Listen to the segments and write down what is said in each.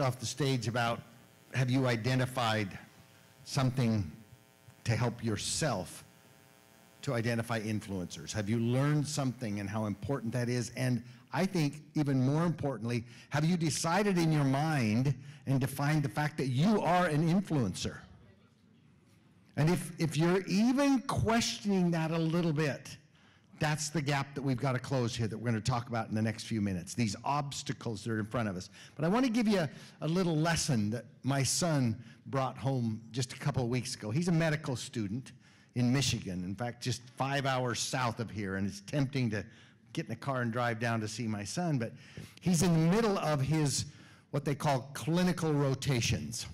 off the stage about, have you identified something to help yourself to identify influencers? Have you learned something and how important that is? And I think even more importantly, have you decided in your mind and defined the fact that you are an influencer? And if you're even questioning that a little bit, that's the gap that we've got to close here that we're going to talk about in the next few minutes, these obstacles that are in front of us. But I want to give you a little lesson that my son brought home just a couple of weeks ago. He's a medical student in Michigan, in fact, just 5 hours south of here, and it's tempting to get in a car and drive down to see my son, but he's in the middle of his, what they call clinical rotations.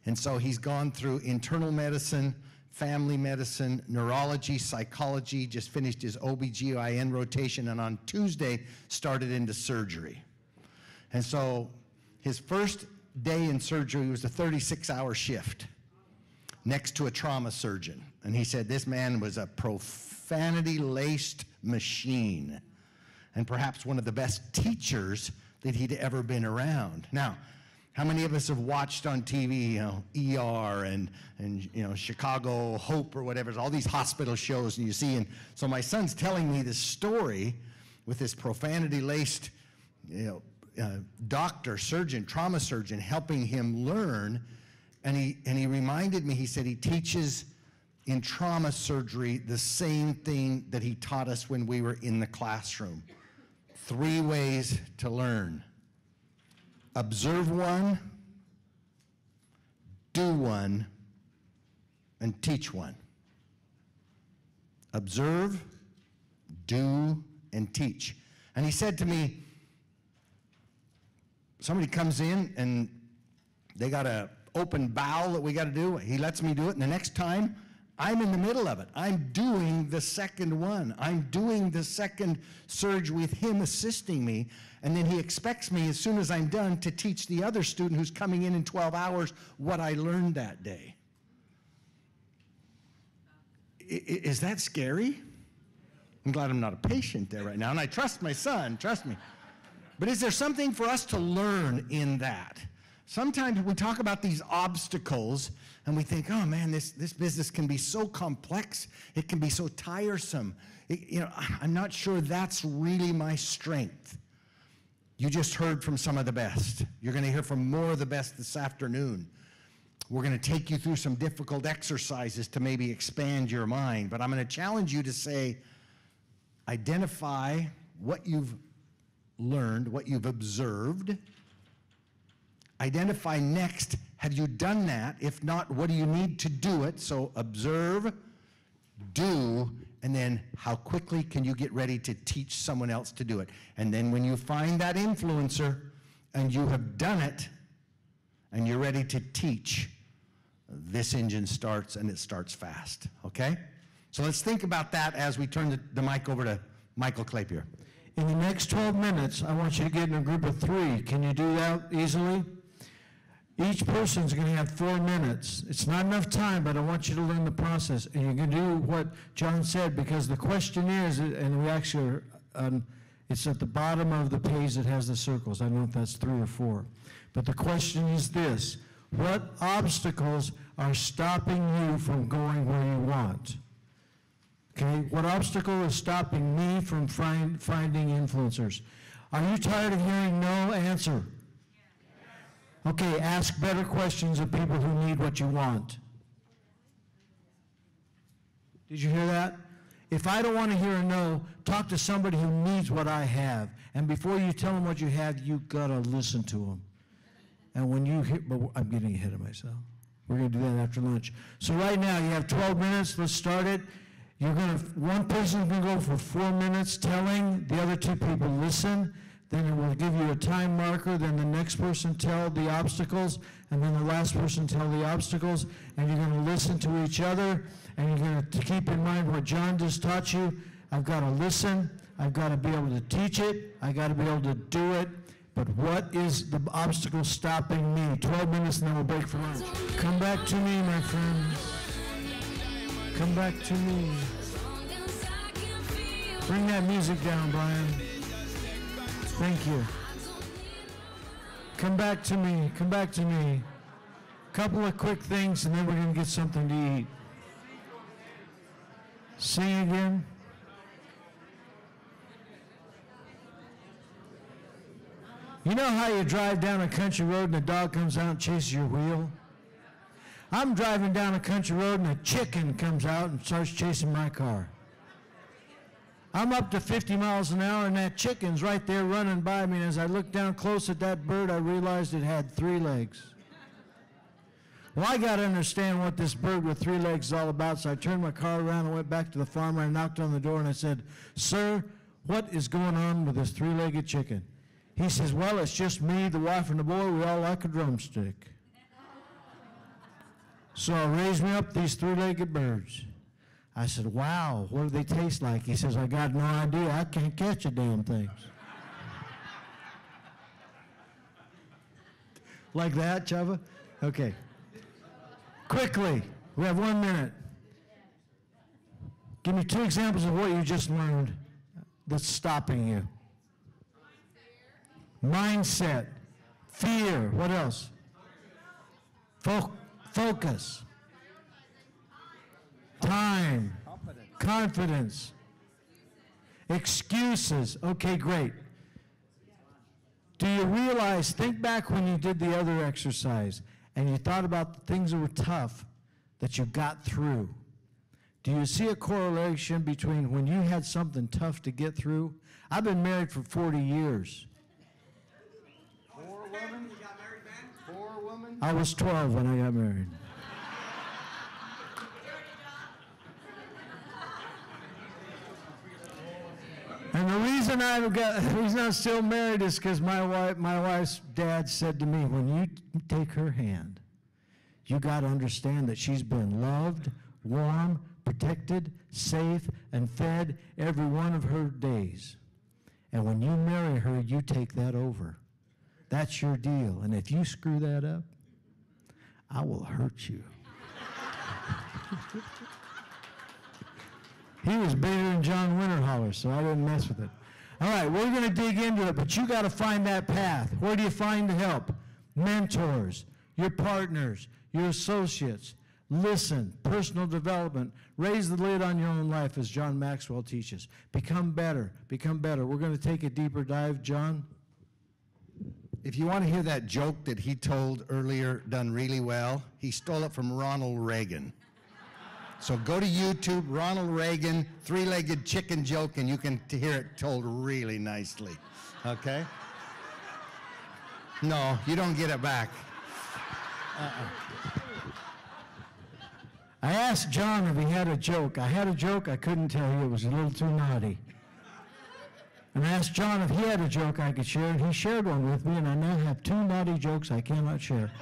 And so he's gone through internal medicine, family medicine, neurology, psychology, just finished his OBGYN rotation, and on Tuesday started into surgery. And so his first day in surgery was a 36-hour shift next to a trauma surgeon. And he said this man was a profanity-laced machine and perhaps one of the best teachers that he'd ever been around. Now, how many of us have watched on TV, ER and Chicago Hope or whatever, all these hospital shows and you see, and so my son's telling me this story with this profanity-laced, doctor, surgeon, trauma surgeon helping him learn, and he reminded me, he said he teaches in trauma surgery the same thing that he taught us when we were in the classroom. 3 ways to learn. Observe one, do one, and teach one. Observe, do, and teach. And he said to me, somebody comes in and they got an open bowel that we got to do. He lets me do it, and the next time, I'm in the middle of it. I'm doing the second one. I'm doing the second surge with him assisting me, and then he expects me, as soon as I'm done, to teach the other student who's coming in 12 hours what I learned that day. Is that scary? I'm glad I'm not a patient there right now, and I trust my son, trust me. But is there something for us to learn in that? Sometimes we talk about these obstacles and we think, oh man, this business can be so complex, it can be so tiresome. I'm not sure that's really my strength. You just heard from some of the best. You're going to hear from more of the best this afternoon. We're going to take you through some difficult exercises to maybe expand your mind, but I'm going to challenge you to say, identify what you've learned, what you've observed. Identify next, have you done that? If not, what do you need to do it? So observe, do, and then how quickly can you get ready to teach someone else to do it? And then when you find that influencer and you have done it and you're ready to teach, this engine starts, and it starts fast, okay? So let's think about that as we turn the mic over to Michael Clapier. In the next 12 minutes, I want you to get in a group of 3. Can you do that easily? Each person's going to have 4 minutes. It's not enough time, but I want you to learn the process. And you're going to do what John said, because the question is, and we actually are, it's at the bottom of the page that has the circles. I don't know if that's 3 or 4. But the question is this: what obstacles are stopping you from going where you want? Okay, what obstacle is stopping me from finding influencers? Are you tired of hearing no answer? Okay, ask better questions of people who need what you want. Did you hear that? If I don't want to hear a no, talk to somebody who needs what I have. And before you tell them what you have, you've got to listen to them. And when you hear, but I'm getting ahead of myself. We're going to do that after lunch. So right now, you have 12 minutes. Let's start it. One person's going to go for 4 minutes telling, the other 2 people listen. Then it will give you a time marker, then the next person tell the obstacles, and then the last person tell the obstacles, and you're going to listen to each other, and you're going to keep in mind what John just taught you. I've got to listen, I've got to be able to teach it, I've got to be able to do it, but what is the obstacle stopping me? 12 minutes and then we'll break for lunch. Come back to me, my friends. Come back to me. Bring that music down, Brian. Thank you. Come back to me. Come back to me. Couple of quick things, and then we're going to get something to eat. Sing again. You know how you drive down a country road and a dog comes out and chases your wheel? I'm driving down a country road and a chicken comes out and starts chasing my car. I'm up to 50 miles an hour and that chicken's right there running by me. And as I looked down close at that bird, I realized it had 3 legs. Well, I got to understand what this bird with 3 legs is all about, so I turned my car around and went back to the farmer and knocked on the door and I said, "Sir, what is going on with this 3-legged chicken?" He says, "Well, it's just me, the wife, and the boy. We all like a drumstick." So I raised me up these 3-legged birds. I said, "Wow, what do they taste like?" He says, "I got no idea. I can't catch a damn thing." Like that, Chava? Okay. Quickly, we have 1 minute. Give me 2 examples of what you just learned that's stopping you. Mindset, fear, what else? Focus, time, confidence, excuses. Okay, great. Do you realize, think back when you did the other exercise and you thought about the things that were tough that you got through. Do you see a correlation between when you had something tough to get through? I've been married for 40 years. 4 women? You got married, man? 4 women? I was 12 when I got married. And the reason I'm still married is because my wife's dad said to me, when you take her hand, you got to understand that she's been loved, warm, protected, safe, and fed every one of her days. And when you marry her, you take that over. That's your deal. And if you screw that up, I will hurt you. He was bigger than John Winterholler, so I didn't mess with it. All right, we're going to dig into it, but you got to find that path. Where do you find the help? Mentors, your partners, your associates. Listen, personal development. Raise the lid on your own life, as John Maxwell teaches. Become better. Become better. We're going to take a deeper dive. John? If you want to hear that joke that he told earlier done really well, he stole it from Ronald Reagan. So go to YouTube, Ronald Reagan, 3-legged chicken joke, and you can hear it told really nicely. Okay? No, you don't get it back. I asked John if he had a joke. I had a joke, I couldn't tell you. It was a little too naughty. And I asked John if he had a joke I could share, and he shared one with me, and I now have 2 naughty jokes I cannot share.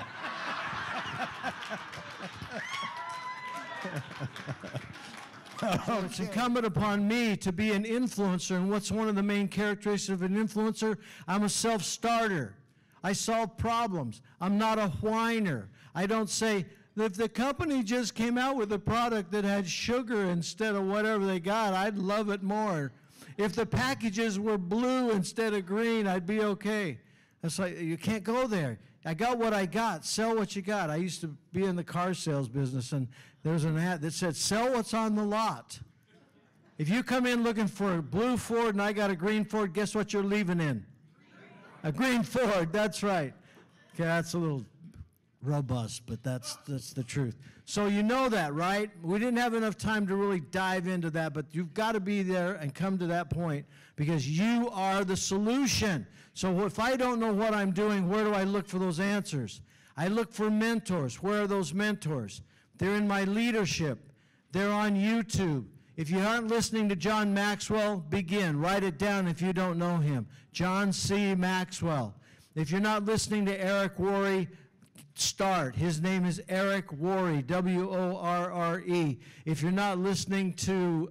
So it's incumbent upon me to be an influencer, and what's one of the main characteristics of an influencer? I'm a self-starter. I solve problems. I'm not a whiner. I don't say, if the company just came out with a product that had sugar instead of whatever they got, I'd love it more. If the packages were blue instead of green, I'd be okay. It's like, you can't go there. I got what I got. Sell what you got. I used to be in the car sales business, and there was an ad that said, sell what's on the lot. If you come in looking for a blue Ford and I got a green Ford, guess what you're leaving in? A green Ford, that's right. Okay, that's a little robust, but that's the truth. So you know that, right? We didn't have enough time to really dive into that, but you've got to be there and come to that point because you are the solution. So if I don't know what I'm doing, where do I look for those answers? I look for mentors. Where are those mentors? They're in my leadership. They're on YouTube. If you aren't listening to John Maxwell, begin. Write it down if you don't know him. John C. Maxwell. If you're not listening to Eric Worre, start. His name is Eric Worre, W-O-R-R-E. If you're not listening to,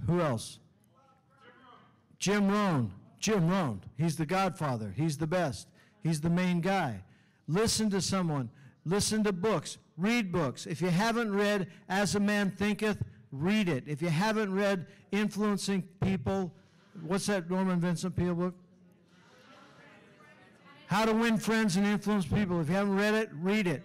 who else? Jim Rohn. Jim Rohn. He's the godfather. He's the best. He's the main guy. Listen to someone. Listen to books. Read books. If you haven't read As a Man Thinketh, read it. If you haven't read Influencing People, what's that Norman Vincent Peale book? How to Win Friends and Influence People. If you haven't read it, read it.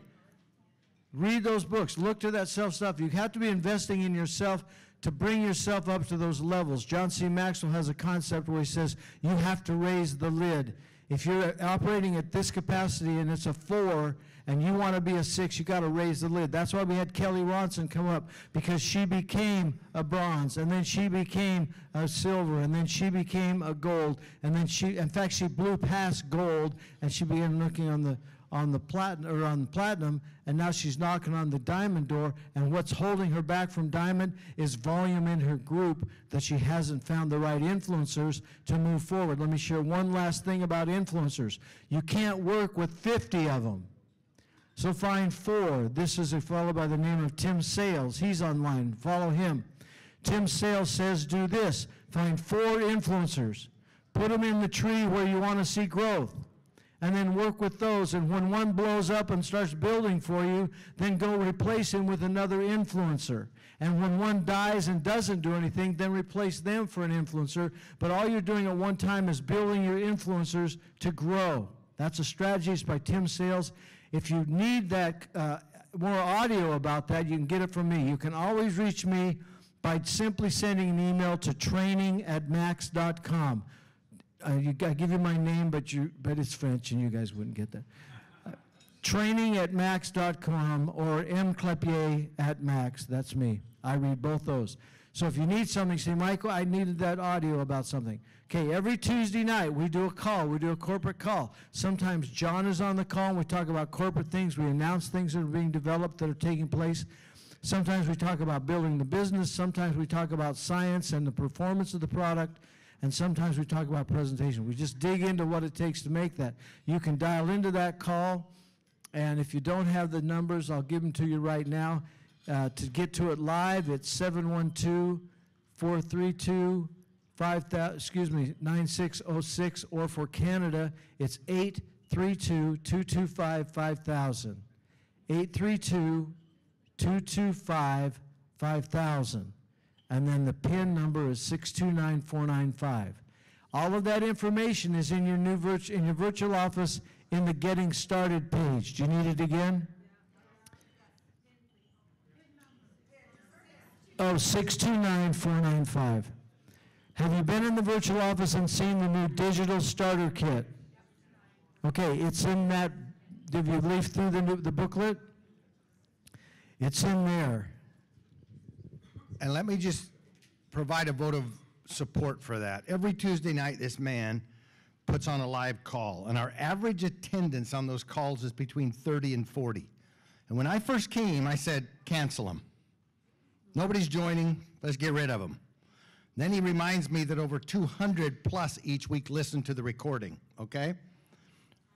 Read those books. Look to that self-stuff. You have to be investing in yourself to bring yourself up to those levels. John C. Maxwell has a concept where he says you have to raise the lid. If you're operating at this capacity and it's a 4 and you want to be a 6, you got to raise the lid. That's why we had Kelly Ronson come up, because she became a bronze, and then she became a silver, and then she became a gold, and then in fact, she blew past gold, and she began looking on the platinum, and now she's knocking on the diamond door, and what's holding her back from diamond is volume in her group, that she hasn't found the right influencers to move forward. Let me share one last thing about influencers. You can't work with 50 of them. So find 4. This is a fellow by the name of Tim Sales. He's online. Follow him. Tim Sales says, do this. Find 4 influencers. Put them in the tree where you want to see growth. And then work with those. And when one blows up and starts building for you, then go replace him with another influencer. And when one dies and doesn't do anything, then replace them for an influencer. But all you're doing at one time is building your influencers to grow. That's a strategy. It's by Tim Sales. If you need that more audio about that, you can get it from me. You can always reach me by simply sending an email to training@max.com. I give you my name, but it's French, and you guys wouldn't get that. Training@max.com or mclapier@max. That's me. I read both those. So if you need something, say, Michael, I needed that audio about something. Okay, every Tuesday night we do a call. We do a corporate call. Sometimes John is on the call and we talk about corporate things. We announce things that are being developed that are taking place. Sometimes we talk about building the business. Sometimes we talk about science and the performance of the product. And sometimes we talk about presentation. We just dig into what it takes to make that. You can dial into that call, and if you don't have the numbers, I'll give them to you right now. To get to it live, it's 712-432-9606, or for Canada, it's 832-225-5000. 832-225-5000. And then the PIN number is 629495. All of that information is in your in your virtual office in the Getting Started page. Do you need it again? Oh, 629495. Have you been in the virtual office and seen the new digital starter kit? Okay, it's in that. Did you leaf through the booklet? It's in there. And let me just provide a vote of support for that. Every Tuesday night, this man puts on a live call, and our average attendance on those calls is between 30 and 40. And when I first came, I said, cancel them. Nobody's joining, let's get rid of them. Then he reminds me that over 200 plus each week listen to the recording, okay?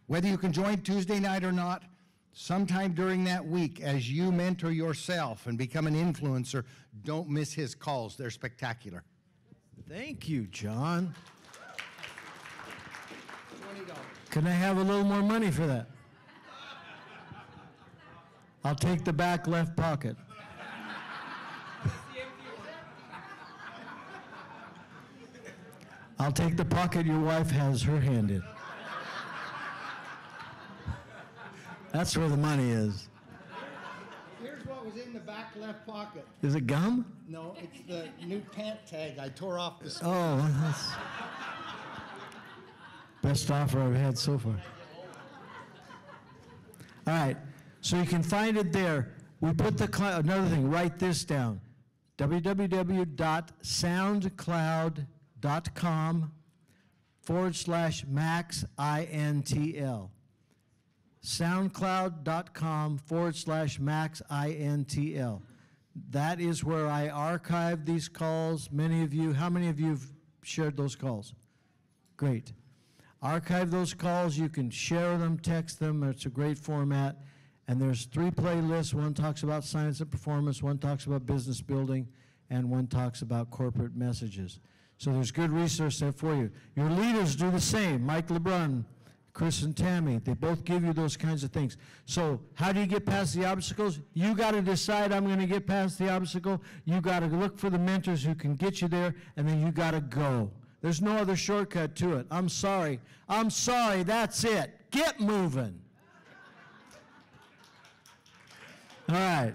Whether you can join Tuesday night or not, sometime during that week, as you mentor yourself and become an influencer, don't miss his calls. They're spectacular. Thank you, John. $20. Can I have a little more money for that? I'll take the back left pocket. I'll take the pocket your wife has her hand in. That's where the money is. Here's what was in the back left pocket. Is it gum? No, it's the new pant tag I tore off the sleeve. Oh, that's best offer I've had so far. All right, so you can find it there. We put another thing, write this down. www.soundcloud.com/maxintl. soundcloud.com/maxintl. That is where I archive these calls. Many of you, how many of you have shared those calls? Great. Archive those calls. You can share them, text them. It's a great format. And there's 3 playlists. One talks about science and performance, one talks about business building, and one talks about corporate messages. So there's good resource there for you. Your leaders do the same. Mike LeBrun, Chris and Tammy, they both give you those kinds of things. So how do you get past the obstacles? You got to decide, I'm going to get past the obstacle. You got to look for the mentors who can get you there, and then you got to go. There's no other shortcut to it. I'm sorry. That's it. Get moving. All right.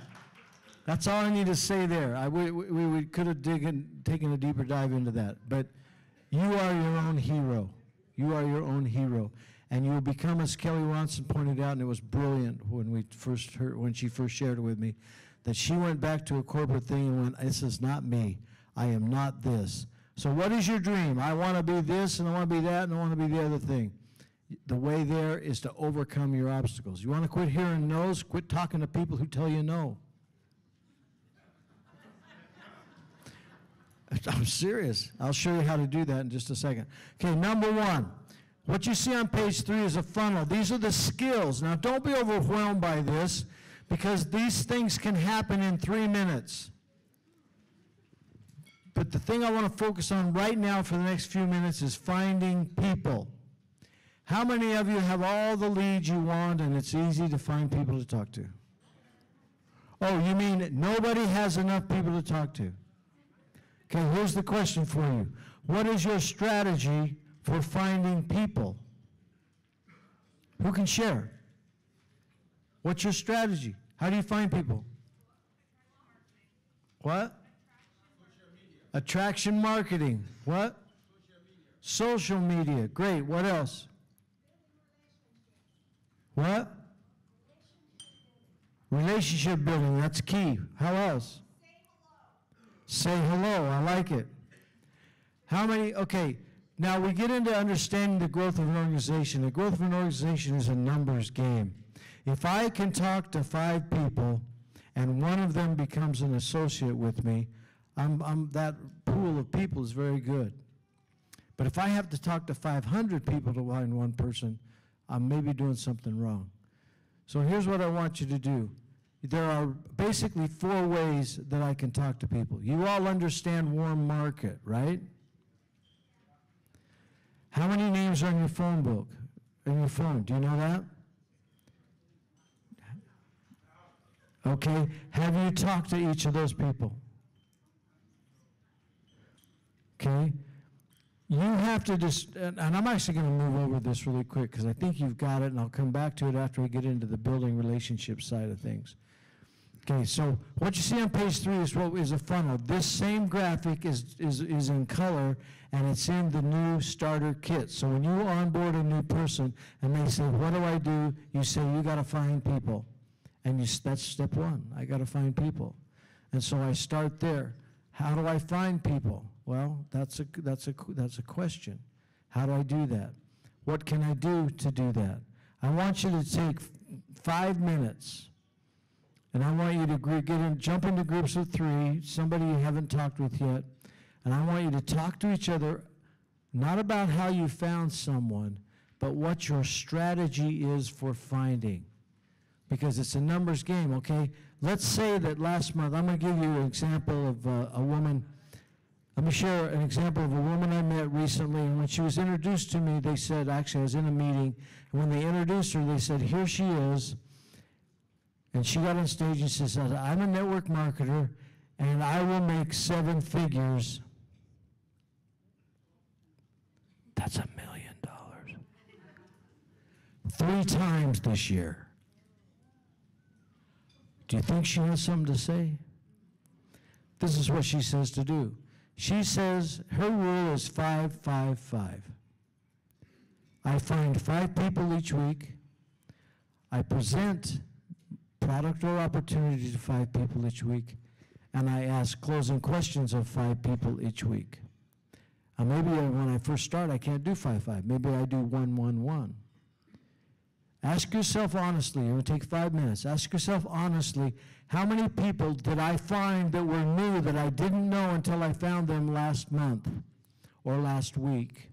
That's all I need to say there. We could have taken a deeper dive into that. But you are your own hero. You are your own hero. And you will become, as Kelly Ronson pointed out, and it was brilliant when she first shared it with me, that she went back to a corporate thing and went, this is not me. I am not this. So what is your dream? I want to be this, and I want to be that, and I want to be the other thing. The way there is to overcome your obstacles. You want to quit hearing no's? Quit talking to people who tell you no. I'm serious. I'll show you how to do that in just a second. Okay, number one. What you see on page 3 is a funnel. These are the skills. Now, don't be overwhelmed by this, because these things can happen in 3 minutes. But the thing I want to focus on right now for the next few minutes is finding people. How many of you have all the leads you want and it's easy to find people to talk to? Oh, you mean nobody has enough people to talk to? Okay, here's the question for you. What is your strategy for finding people? Who can share? What's your strategy? How do you find people? What? Attraction marketing. What? Social media. Great. What else? What? Relationship building. That's key. How else? Say hello. I like it. How many? Okay. Now we get into understanding the growth of an organization. The growth of an organization is a numbers game. If I can talk to 5 people and one of them becomes an associate with me, that pool of people is very good. But if I have to talk to 500 people to find one person, I'm maybe doing something wrong. So here's what I want you to do. There are basically 4 ways that I can talk to people. You all understand warm market, right? How many names are in your phone book? In your phone, do you know that? Okay, have you talked to each of those people? Okay, you have to just, and I'm actually going to move over this really quick because I think you've got it, and I'll come back to it after we get into the building relationship side of things. Okay, so what you see on page 3 is what is a funnel. This same graphic is in color, and it's in the new starter kit. So when you onboard a new person and they say, what do I do? You say, you got to find people. And that's step 1. I got to find people. And so I start there. How do I find people? Well, that's a question. How do I do that? What can I do to do that? I want you to take 5 minutes. And I want you to jump into groups of 3, somebody you haven't talked with yet, and I want you to talk to each other, not about how you found someone, but what your strategy is for finding. Because it's a numbers game, okay? Let's say that last month, I'm going to give you an example of a woman. Let me share an example of a woman I met recently, and when she was introduced to me, they said, actually I was in a meeting, and when they introduced her, they said, here she is. And she got on stage and she said, I'm a network marketer, and I will make 7 figures. That's $1 million. 3 times this year. Do you think she has something to say? This is what she says to do. She says her rule is 5-5-5. I find 5 people each week. I present product or opportunity to 5 people each week, and I ask closing questions of 5 people each week. Maybe when I first start, I can't do 5-5. Maybe I do 1-1-1. Ask yourself honestly, it will take 5 minutes. Ask yourself honestly, how many people did I find that were new that I didn't know until I found them last month or last week?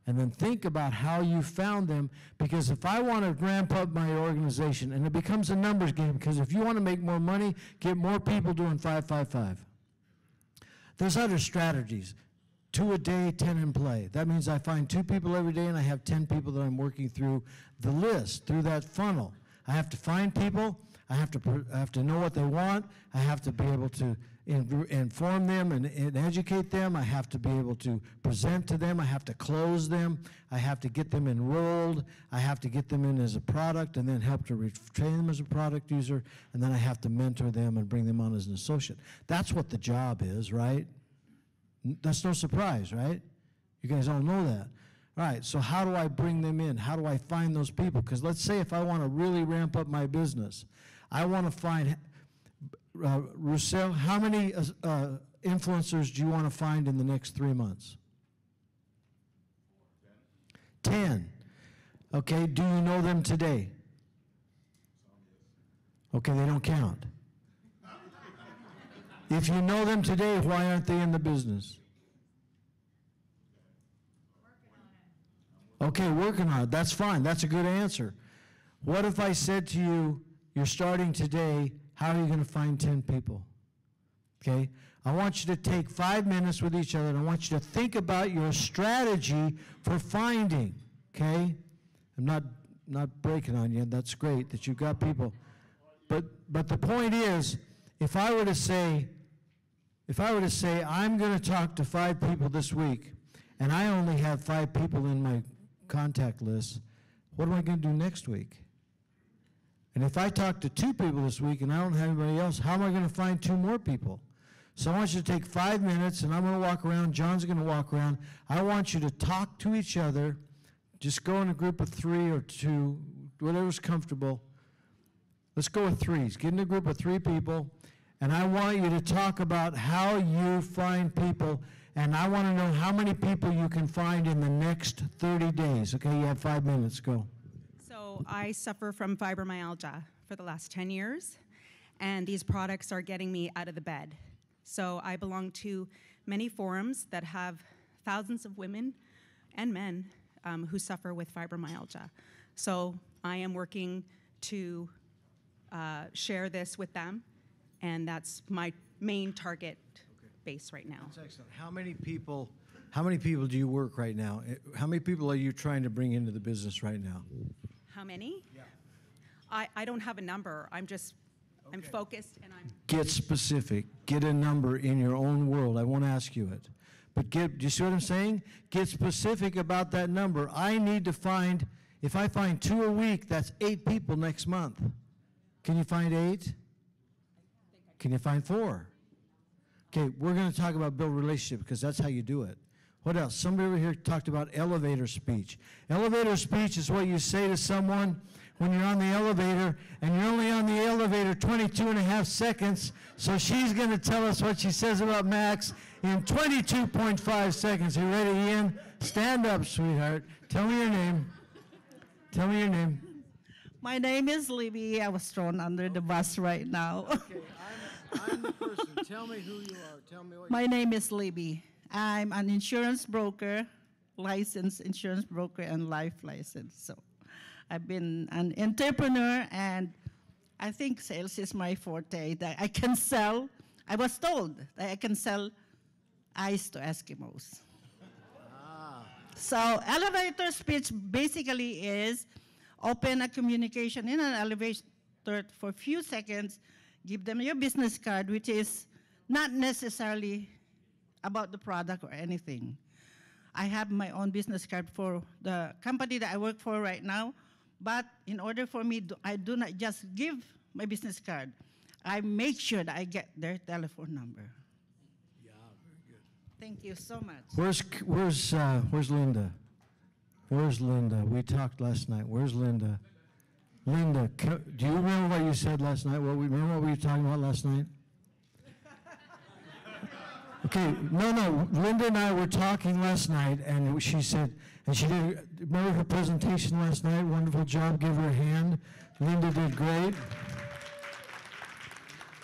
And then think about how you found them, because if I want to ramp up my organization, and it becomes a numbers game, because if you want to make more money, get more people doing 5-5-5. There's other strategies. 2 a day, 10 in play. That means I find 2 people every day, and I have 10 people that I'm working through the list, through that funnel. I have to find people. I have to know what they want. I have to be able to inform them and educate them. I have to be able to present to them. I have to close them. I have to get them enrolled. I have to get them in as a product and then help to train them as a product user. And then I have to mentor them and bring them on as an associate. That's what the job is, right? That's no surprise, right? You guys all know that. All right, so how do I bring them in? How do I find those people? Because let's say if I want to really ramp up my business, I want to find, Roussel, how many influencers do you want to find in the next 3 months? 10. Okay, do you know them today? Okay, they don't count. If you know them today, why aren't they in the business? Okay, working on it. That's fine. That's a good answer. What if I said to you, you're starting today, how are you going to find 10 people? Okay? I want you to take 5 minutes with each other, and I want you to think about your strategy for finding, okay? I'm not breaking on you. That's great that you've got people. But the point is, if I were to say, I'm going to talk to 5 people this week, and I only have 5 people in my contact list, what am I going to do next week? And if I talk to 2 people this week and I don't have anybody else, how am I going to find 2 more people? So I want you to take 5 minutes, and I'm going to walk around. John's going to walk around. I want you to talk to each other. Just go in a group of 3 or 2, whatever's comfortable. Let's go with 3s. Get in a group of 3 people, and I want you to talk about how you find people, and I want to know how many people you can find in the next 30 days. Okay, you have 5 minutes. Go. So I suffer from fibromyalgia for the last 10 years, and these products are getting me out of the bed. So I belong to many forums that have thousands of women and men who suffer with fibromyalgia. So I am working to share this with them, and that's my main target base right now. That's excellent. How many people do you work right now? How many people are you trying to bring into the business right now? How many? Yeah. I don't have a number. I'm focused, and I'm... Get specific. Get a number in your own world. I won't ask you it. But do you see what I'm saying? Get specific about that number. I need to find, if I find 2 a week, that's 8 people next month. Can you find 8? Can you find 4? Okay, we're going to talk about build relationship because that's how you do it. What else? Somebody over here talked about elevator speech. Elevator speech is what you say to someone when you're on the elevator, and you're only on the elevator 22.5 seconds, so she's going to tell us what she says about Max in 22.5 seconds. You ready, Ian? Stand up, sweetheart. Tell me your name. Tell me your name. My name is Libby. I was thrown under the bus right now. Okay, I'm the person. Tell me who you are. Tell me what My name is Libby. I'm an insurance broker, licensed insurance broker and life license. So I've been an entrepreneur, and I think sales is my forte, that I can sell. I was told that I can sell ice to Eskimos. So elevator speech basically is open a communication in an elevator for a few seconds, give them your business card, which is not necessarily about the product or anything. I have my own business card for the company that I work for right now, but in order for me, I do not just give my business card. I make sure that I get their telephone number. Yeah, very good. Thank you so much. Where's Linda? Where's Linda? We talked last night. Where's Linda? Linda, do you remember what you said last night? Remember what we were talking about last night? Okay, no. Linda and I were talking last night, and she said, and she did, remember her presentation last night? Wonderful job, give her a hand. Linda did great.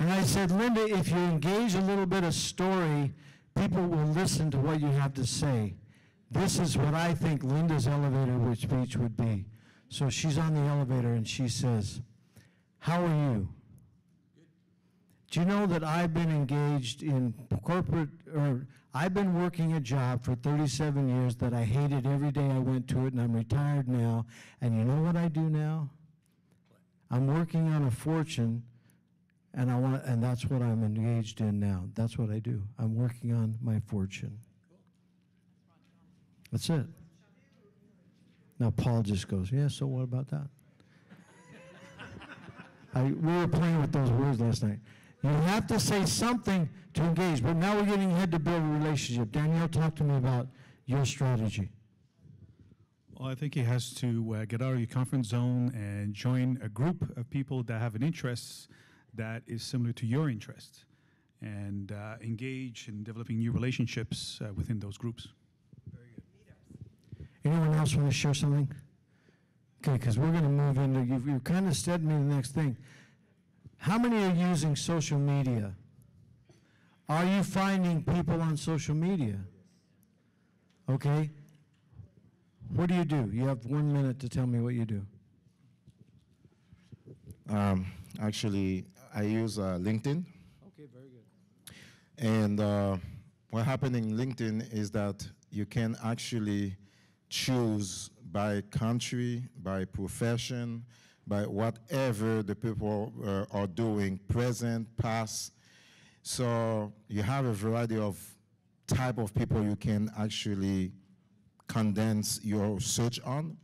And I said, Linda, if you engage a little bit of story, people will listen to what you have to say. This is what I think Linda's elevator speech would be. So she's on the elevator, and she says, how are you? Do you know that I've been engaged in I've been working a job for 37 years that I hated every day I went to it, and I'm retired now. And you know what I do now? I'm working on a fortune, and that's what I'm engaged in now. That's what I do. I'm working on my fortune. That's it. Now Paul just goes, yeah, so what about that? We were playing with those words last night. You have to say something to engage, but now we're getting ahead to build a relationship. Danielle, talk to me about your strategy. Well, I think he has to get out of your comfort zone and join a group of people that have an interest that is similar to your interest, and engage in developing new relationships within those groups. Very good. Anyone else want to share something? Okay, because we're going to move into, you've kind of said me the next thing. How many are using social media? Are you finding people on social media? Okay. What do? You have 1 minute to tell me what you do. Actually, I use LinkedIn. Okay, very good. And what happened in LinkedIn is that you can actually choose by country, by profession, by whatever the people are doing, present, past. So you have a variety of type of people you can actually condense your search on.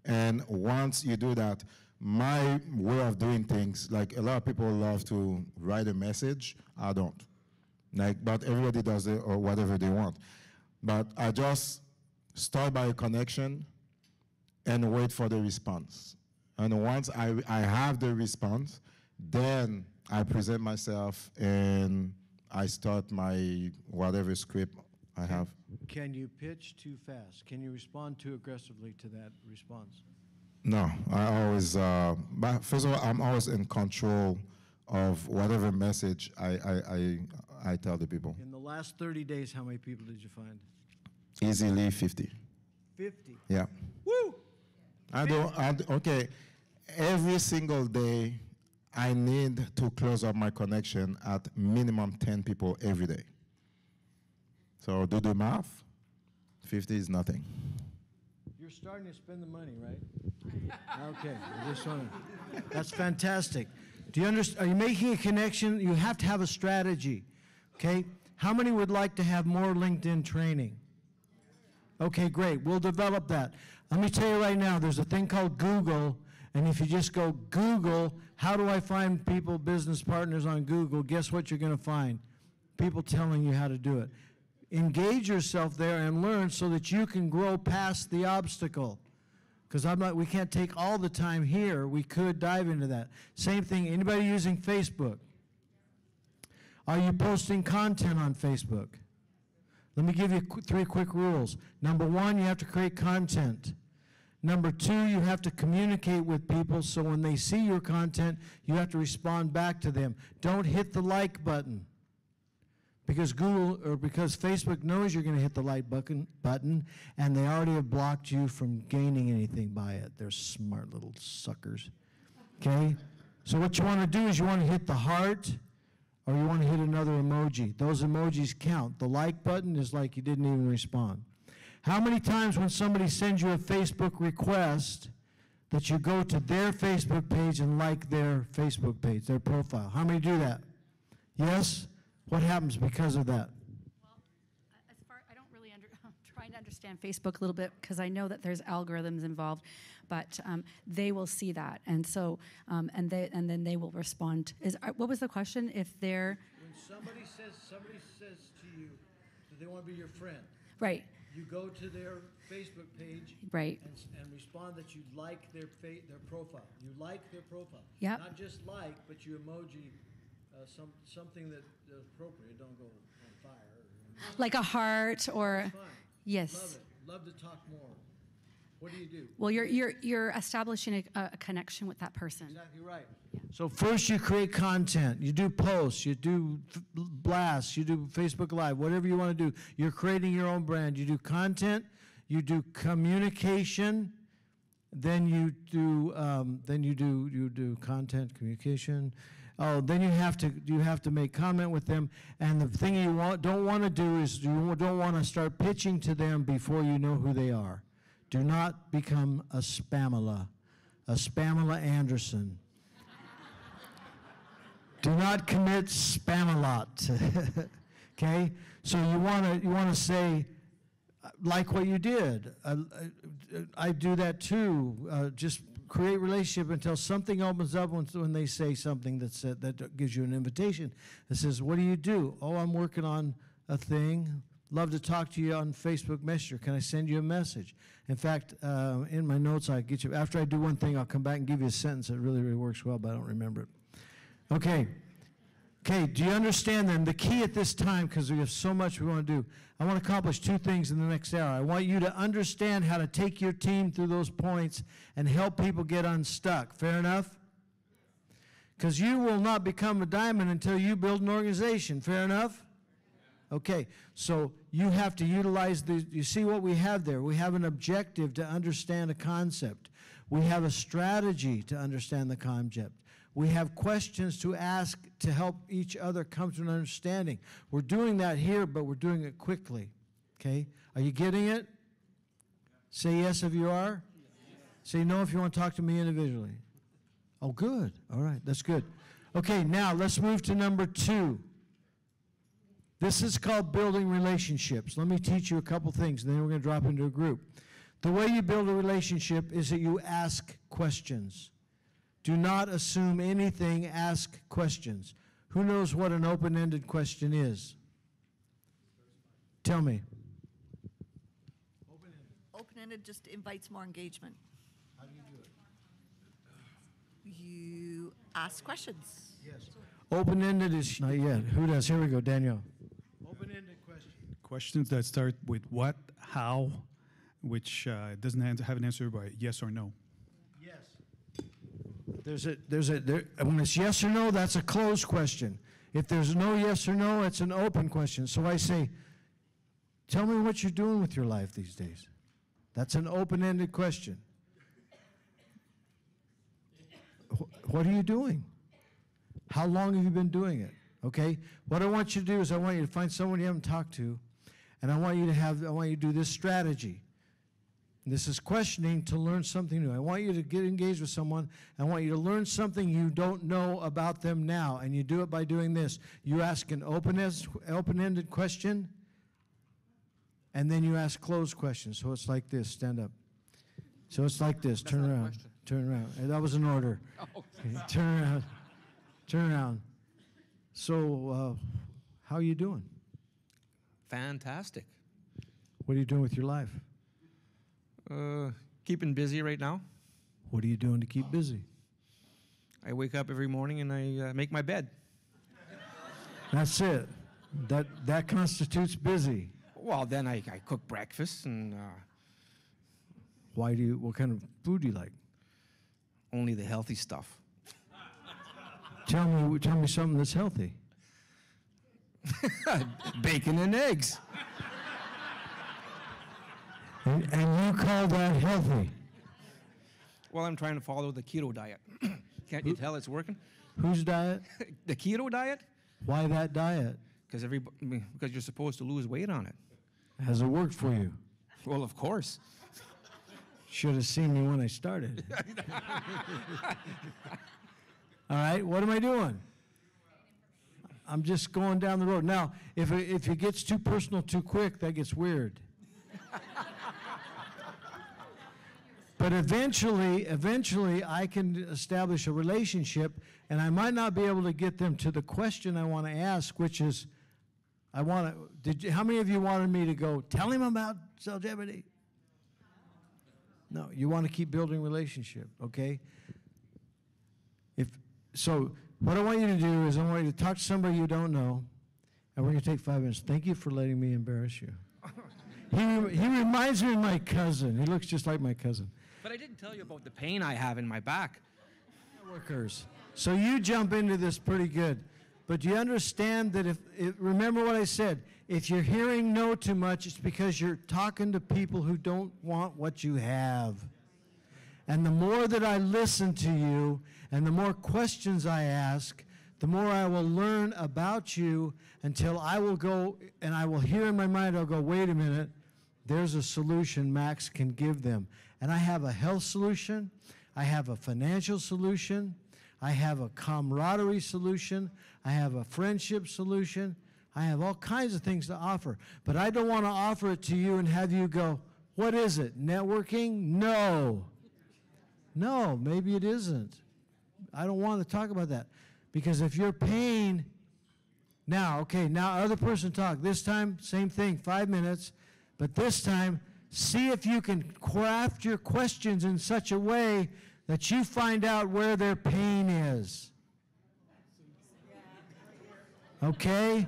And once you do that, my way of doing things, like a lot of people love to write a message, I don't. But everybody does it or whatever they want. But I just start by a connection and wait for the response. And once I have the response, then I present myself and I start my whatever script I have. Can you pitch too fast? Can you respond too aggressively to that response? No, I always, but first of all, I'm always in control of whatever message I tell the people. In the last 30 days, how many people did you find? Easily 50. 50. Yeah. Woo! Okay, every single day, I need to close up my connection at minimum 10 people every day. So do the math, 50 is nothing. You're starting to spend the money, right? Okay, I just want to, that's fantastic. Do you understand? Are you making a connection? You have to have a strategy, okay? How many would like to have more LinkedIn training? Okay, great, we'll develop that. Let me tell you right now, there's a thing called Google, and if you just go Google, how do I find people, business partners on Google, guess what you're going to find? People telling you how to do it. Engage yourself there and learn so that you can grow past the obstacle. Because we can't take all the time here. We could dive into that. Same thing, anybody using Facebook? Are you posting content on Facebook? Let me give you 3 quick rules. Number 1, you have to create content. Number 2, you have to communicate with people, so when they see your content, you have to respond back to them. Don't hit the like button. Because because Facebook knows you're going to hit the like button, and they already have blocked you from gaining anything by it. They're smart little suckers. Okay? So what you want to do is you want to hit the heart, or you want to hit another emoji. Those emojis count. The like button is like you didn't even respond. How many times when somebody sends you a Facebook request that you go to their Facebook page and like their Facebook page, their profile? How many do that? Yes? What happens because of that? Well, I don't really I'm trying to understand Facebook a little bit because I know that there's algorithms involved, but they will see that, and so and then they will respond. What was the question? If they're When somebody says to you that they want to be your friend, right, you go to their Facebook page, right, and respond that you like their profile. You like their profile. Yep. Not just like, but you emoji something that is appropriate. Don't go on fire. like a heart or It's fine. yes. Love it. Love to talk more. What do? Well, you're establishing a connection with that person. Exactly right. So first you create content. You do posts, you do blasts, you do Facebook Live, whatever you want to do. You're creating your own brand. You do content, you do communication, then you do content, communication. Oh, then you have to make comment with them. And the thing you don't want to do is you don't want to start pitching to them before you know who they are. Do not become a Spamela Anderson. Do not commit spam-a-lot. Okay? So you want to say, like what you did. I do that too. Just create relationship until something opens up when they say something that gives you an invitation. That says, what do you do? Oh, I'm working on a thing. Love to talk to you on Facebook Messenger. Can I send you a message? In fact, in my notes, I get you. After I do one thing, I'll come back and give you a sentence that really, really works well, but I don't remember it. Okay. Okay, do you understand then? The key at this time, because we have so much we want to do, I want to accomplish two things in the next hour. I want you to understand how to take your team through those points and help people get unstuck. Fair enough? Because you will not become a diamond until you build an organization. Fair enough? Okay, so you have to utilize you see what we have there. We have an objective to understand a concept. We have a strategy to understand the concept. We have questions to ask to help each other come to an understanding. We're doing that here, but we're doing it quickly. Okay? Are you getting it? Say yes if you are. Say no if you want to talk to me individually. Oh, good. All right, that's good. Okay, now let's move to number 2. This is called building relationships. Let me teach you a couple things, and then we're going to drop into a group. The way you build a relationship is that you ask questions. Do not assume anything, ask questions. Who knows what an open-ended question is? Tell me. Open-ended just invites more engagement. How do you do it? You ask questions. Yes. Open-ended is not yet. Who does? Here we go, Daniel. Open-ended question. Questions that start with what, how, which doesn't have an answer by yes or no. When it's yes or no, that's a closed question. If there's no yes or no, it's an open question. So I say, tell me what you're doing with your life these days. That's an open-ended question. What are you doing? How long have you been doing it? Okay? What I want you to do is I want you to find someone you haven't talked to, and I want you to do this strategy. This is questioning to learn something new. I want you to get engaged with someone. I want you to learn something you don't know about them now, and you do it by doing this. You ask an open-ended question, and then you ask closed questions. So it's like this. Stand up. So it's like this. Turn around. Turn around. That was an order. Okay. Turn around. Turn around. So how are you doing? Fantastic. What are you doing with your life? Keeping busy right now. What are you doing to keep busy? I wake up every morning and I make my bed. That's it. That constitutes busy. Well, then I cook breakfast and What kind of food do you like? only the healthy stuff. Tell me something that's healthy. Bacon and eggs. And you call that healthy? Well, I'm trying to follow the keto diet. Can't you tell it's working? Whose diet? The keto diet? Why that diet? Because you're supposed to lose weight on it. Has it worked for you? Well, of course. Should have seen me when I started. All right, what am I doing? I'm just going down the road. Now, if it gets too personal too quick, that gets weird. But eventually, I can establish a relationship, and I might not be able to get them to the question I want to ask, which is, how many of you wanted me to go, tell him about longevity? No, you want to keep building relationship, okay? So what I want you to do is I want you to talk to somebody you don't know, and we're going to take 5 minutes. Thank you for letting me embarrass you. He reminds me of my cousin. He looks just like my cousin. But I didn't tell you about the pain I have in my back. Workers. So you jump into this pretty good. But do you understand that remember what I said, if you're hearing no too much, it's because you're talking to people who don't want what you have. And the more that I listen to you and the more questions I ask, the more I will learn about you until I will go and I will hear in my mind, I'll go, wait a minute, there's a solution Max can give them. And I have a health solution, I have a financial solution, I have a camaraderie solution. I have a friendship solution. I have all kinds of things to offer. But I don't want to offer it to you and have you go, what is it? Networking? No. No, maybe it isn't. I don't want to talk about that. Because if you're paying, now, other person talk. This time, same thing, 5 minutes. But this time, see if you can craft your questions in such a way that you find out where their pain is. Okay?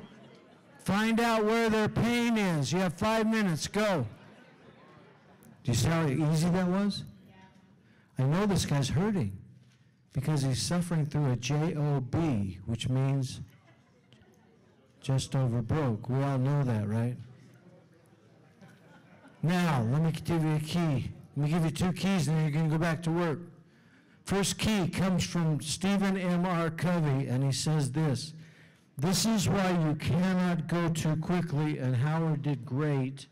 Find out where their pain is. You have 5 minutes. Go. Do you see how easy that was? I know this guy's hurting because he's suffering through a JOB, which means just over broke. We all know that, right? Now, let me give you a key. Let me give you 2 keys, and then you can go back to work. First key comes from Stephen M.R. Covey, and he says this. This is why you cannot go too quickly, and Howard did great,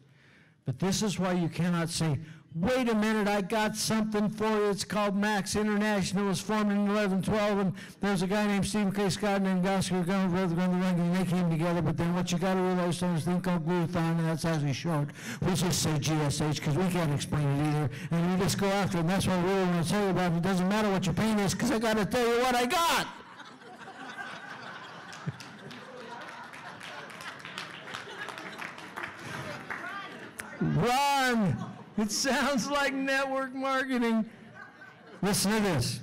but this is why you cannot say, wait a minute, I got something for you. It's called Max International. It was formed in 1112, and there's a guy named Stephen K. Scott and Oscar Gunn, and they came together, but then what you got to realize is this thing called glutathione, and that's actually short. We just say GSH because we can't explain it either, and we just go after it, and that's what I really want to tell you about. It doesn't matter what your pain is because I got to tell you what I got. Run! It sounds like network marketing. Listen to this.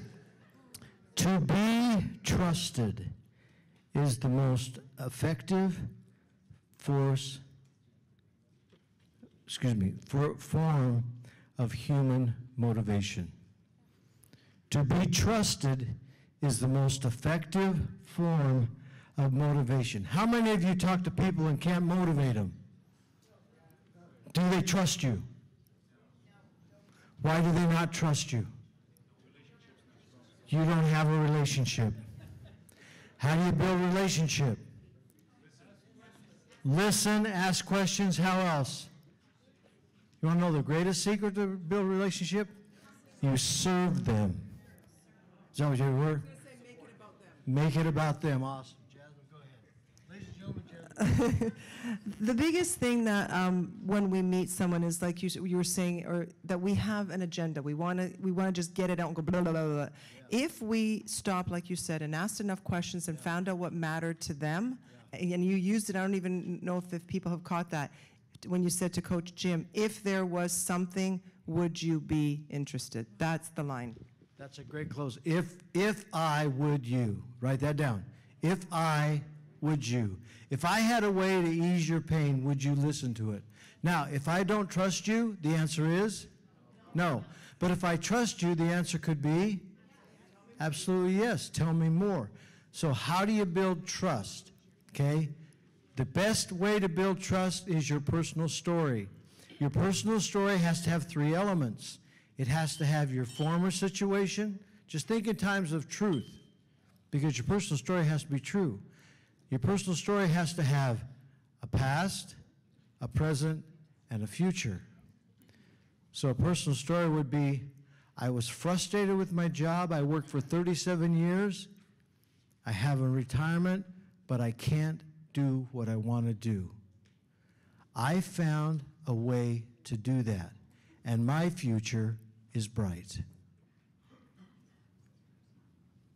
To be trusted is the most effective form of human motivation. To be trusted is the most effective form of motivation. How many of you talk to people and can't motivate them? Do they trust you? Why do they not trust you? You don't have a relationship. How do you build a relationship? Listen, ask questions. How else? You want to know the greatest secret to build a relationship? You serve them. Is that what your word? Make it about them. Awesome. The biggest thing that when we meet someone is like you were saying, or that we have an agenda. We want to just get it out and go blah, blah, blah, blah. Yeah. If we stop, like you said, and asked enough questions and found out what mattered to them, and you used it, I don't even know if people have caught that, when you said to Coach Jim, if there was something, would you be interested? That's the line. That's a great close. If I would you, write that down. If I would you. If I had a way to ease your pain, would you listen to it? Now, if I don't trust you, the answer is no. But if I trust you, the answer could be absolutely yes. Tell me more. So how do you build trust? Okay? The best way to build trust is your personal story. Your personal story has to have 3 elements. It has to have your former situation. Just think in times of truth, because your personal story has to be true. Your personal story has to have a past, a present, and a future. So a personal story would be, I was frustrated with my job. I worked for 37 years. I have a retirement, but I can't do what I want to do. I found a way to do that, and my future is bright.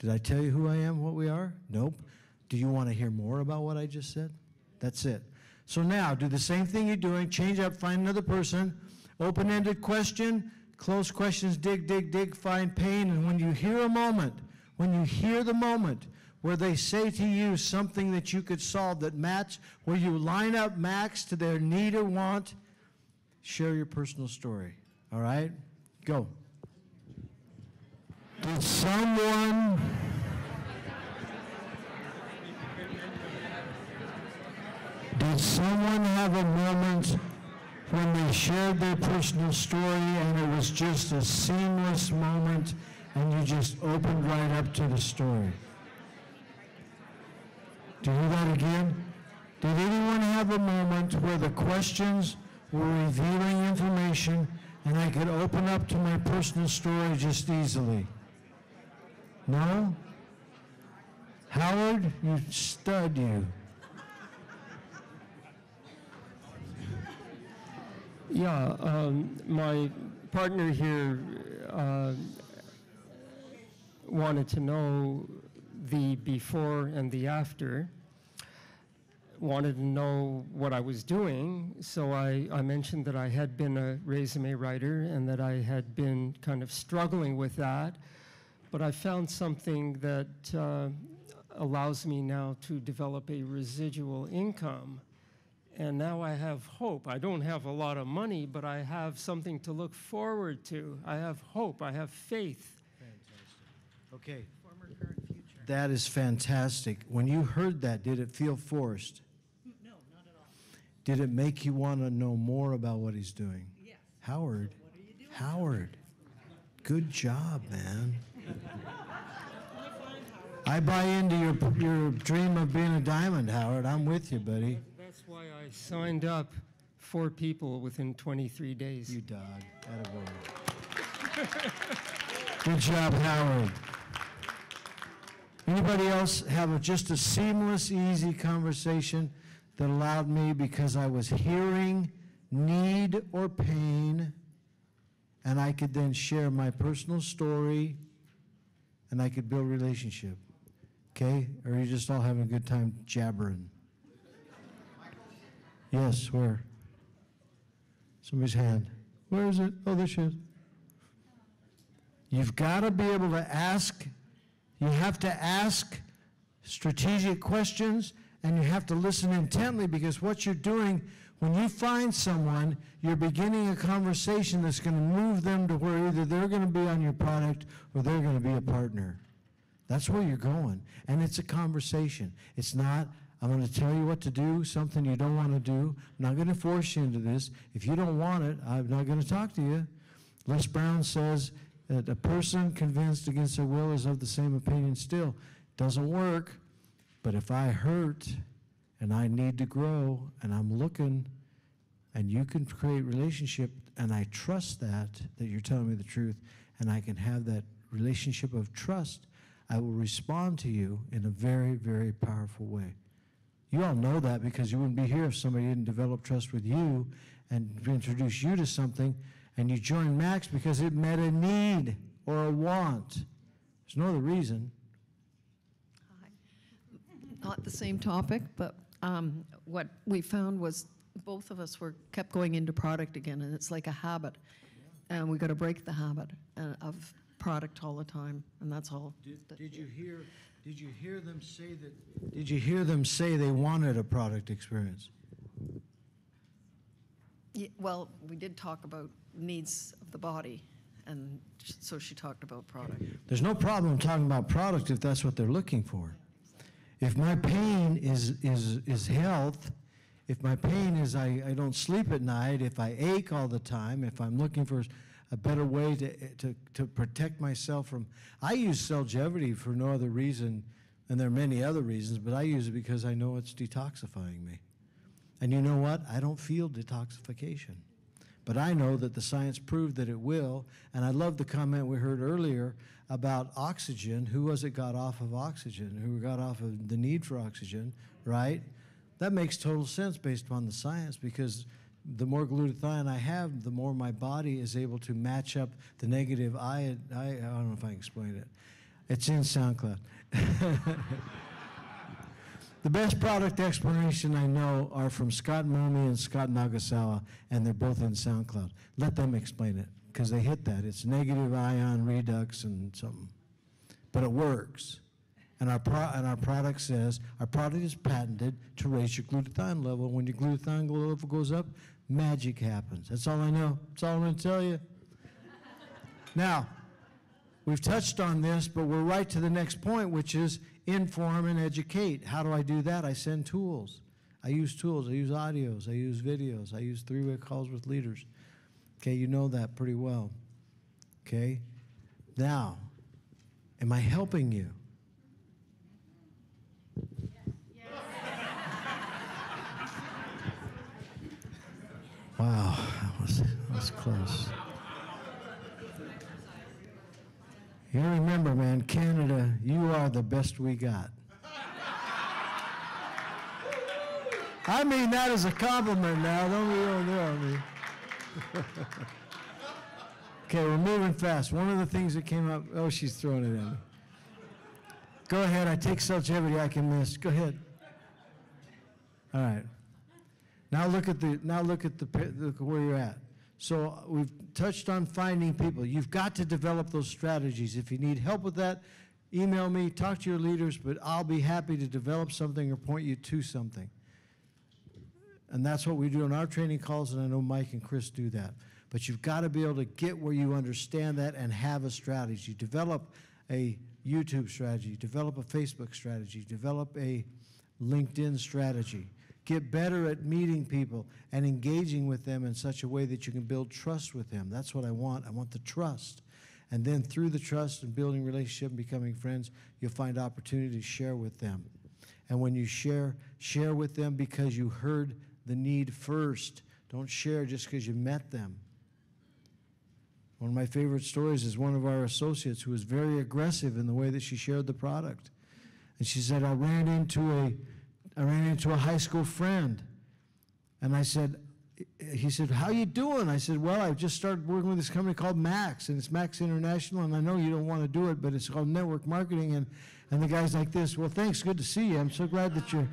Did I tell you who I am, what we are? Nope. Do you want to hear more about what I just said? That's it. So now, do the same thing you're doing, change up, find another person, open-ended question, close questions, dig, dig, dig, find pain, and when you hear a moment, when you hear the moment where they say to you something that you could solve that match, where you line up Max to their need or want, share your personal story. All right? Go. Did someone have a moment when they shared their personal story and it was just a seamless moment and you just opened right up to the story? Do you hear that again? Did anyone have a moment where the questions were revealing information and I could open up to my personal story just easily? No? Howard, you stud, you. Yeah, my partner here wanted to know the before and the after, wanted to know what I was doing, so I mentioned that I had been a resume writer and that I had been kind of struggling with that, but I found something that allows me now to develop a residual income. And now I have hope. I don't have a lot of money, but I have something to look forward to. I have hope. I have faith. Fantastic. Okay. Former, current, future. That is fantastic. When you heard that, did it feel forced? No, not at all. Did it make you want to know more about what he's doing? Yes. Howard. What are you doing? Howard. Good job, man. I buy into your dream of being a diamond, Howard. I'm with you, buddy. That's why I signed up 4 people within 23 days. You dog. Attaboy. Good job, Howard. Anybody else have just a seamless, easy conversation that allowed me, because I was hearing need or pain, and I could then share my personal story, and I could build relationship? Okay? Or are you just all having a good time jabbering? Yes, where? Somebody's hand. Where is it? Oh, there she is. You've got to be able to ask. You have to ask strategic questions, and you have to listen intently, because what you're doing, when you find someone, you're beginning a conversation that's going to move them to where either they're going to be on your product or they're going to be a partner. That's where you're going. And it's a conversation. It's not, I'm going to tell you what to do, something you don't want to do. I'm not going to force you into this. If you don't want it, I'm not going to talk to you. Les Brown says that a person convinced against their will is of the same opinion still. Doesn't work. But if I hurt and I need to grow and I'm looking, and you can create relationship, and I trust that you're telling me the truth, and I can have that relationship of trust, I will respond to you in a very, very powerful way. You all know that, because you wouldn't be here if somebody didn't develop trust with you and introduce you to something, and you joined Max because it met a need or a want. There's no other reason. Not the same topic, but what we found was both of us kept going into product again, and it's like a habit, and we got to break the habit of product all the time, and that's all. Did you hear them say that? Did you hear them say they wanted a product experience? Yeah, well, we did talk about needs of the body, and so she talked about product. There's no problem talking about product if that's what they're looking for. If my pain is health, if my pain is I don't sleep at night, if I ache all the time, if I'm looking for a better way to protect myself from, I use Cellgevity for no other reason, and there are many other reasons, but I use it because I know it's detoxifying me. And you know what? I don't feel detoxification. But I know that the science proved that it will, and I love the comment we heard earlier about oxygen. Who was it got off of oxygen? Who got off of the need for oxygen, right? That makes total sense based upon the science, because the more glutathione I have, the more my body is able to match up the negative I don't know if I can explain it. It's in SoundCloud. The best product explanation I know are from Scott Momi and Scott Nagasawa, and they're both in SoundCloud. Let them explain it, because they hit that. It's negative ion redox and something. But it works. And our product says, our product is patented to raise your glutathione level. When your glutathione level goes up, magic happens. That's all I know. That's all I'm going to tell you. Now, we've touched on this, but we're right to the next point, which is inform and educate. How do I do that? I send tools. I use tools. I use audios. I use videos. I use three-way calls with leaders. Okay, you know that pretty well. Okay? Now, am I helping you? Wow, that was close. You remember, man, Canada, you are the best we got. I mean that as a compliment now. Don't be going there on me. Okay, we're moving fast. One of the things that came up, oh, she's throwing it at me. Go ahead, I take such levity I can miss. Go ahead. All right. Now look at where you're at. So we've touched on finding people. You've got to develop those strategies. If you need help with that, email me, talk to your leaders, but I'll be happy to develop something or point you to something. And that's what we do in our training calls, and I know Mike and Chris do that. But you've got to be able to get where you understand that and have a strategy. Develop a YouTube strategy, develop a Facebook strategy, develop a LinkedIn strategy. Get better at meeting people and engaging with them in such a way that you can build trust with them. That's what I want. I want the trust. And then through the trust and building relationship and becoming friends, you'll find opportunity to share with them. And when you share with them because you heard the need first. Don't share just because you met them. One of my favorite stories is one of our associates who was very aggressive in the way that she shared the product. And she said, I ran into a high school friend. And he said, how you doing? I said, well, I just started working with this company called Max, and it's Max International, and I know you don't want to do it, but it's called network marketing. And the guy's like this, well, thanks, good to see you. I'm so glad that you're...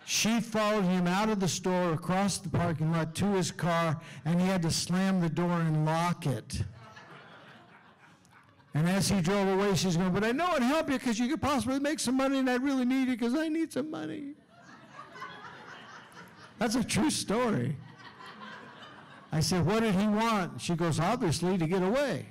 She followed him out of the store, across the parking lot to his car, and he had to slam the door and lock it. And as he drove away, she's going, but I know I'd help you because you could possibly make some money, and I really need it because I need some money. That's a true story. I said, what did he want? She goes, obviously, to get away.